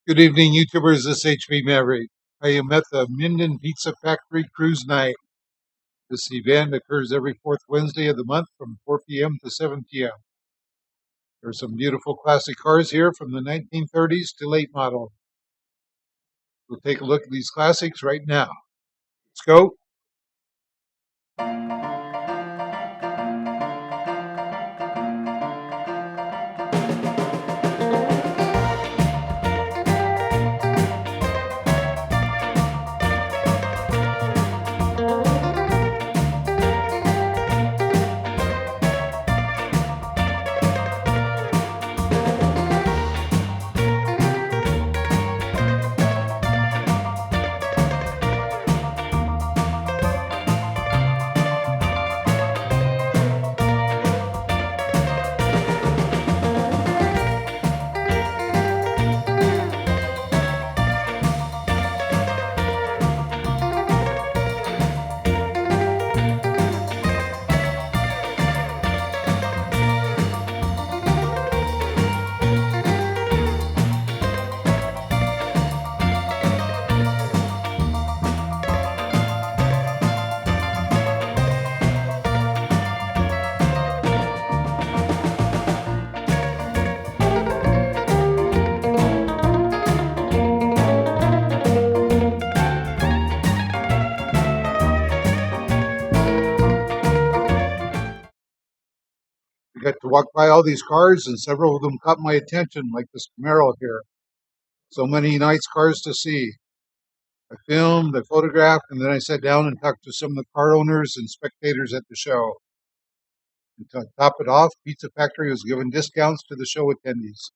Good evening, YouTubers. This is HB Maverick. I am at the Minden Pizza Factory Cruise Night. This event occurs every fourth Wednesday of the month from 4 p.m. to 7 p.m. There are some beautiful classic cars here from the 1930s to late model. We'll take a look at these classics right now. Let's go. I got to walk by all these cars, and several of them caught my attention, like this Camaro here. So many nice cars to see. I filmed, I photographed, and then I sat down and talked to some of the car owners and spectators at the show. And to top it off, Pizza Factory was giving discounts to the show attendees.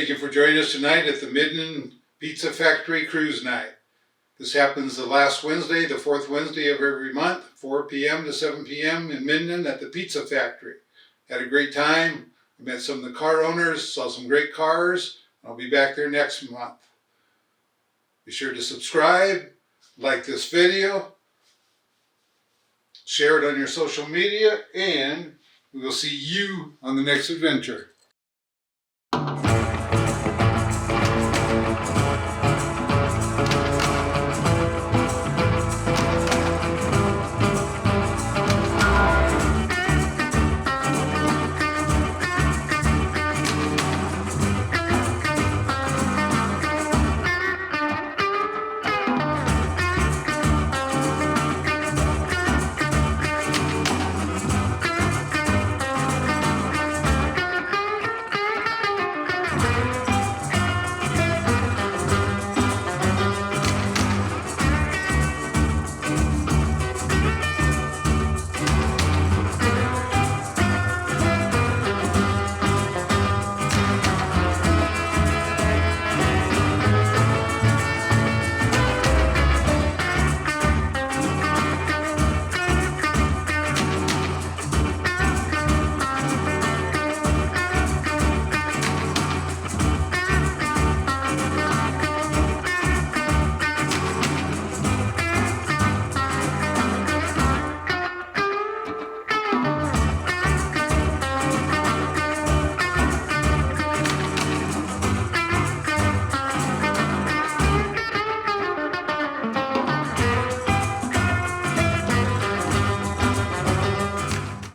Thank you for joining us tonight at the Minden Pizza Factory Cruise Night. This happens the last Wednesday, the fourth Wednesday of every month, 4 p.m. to 7 p.m. in Minden at the Pizza Factory. Had a great time. I met some of the car owners, saw some great cars. I'll be back there next month. Be sure to subscribe, like this video, share it on your social media, and we will see you on the next adventure.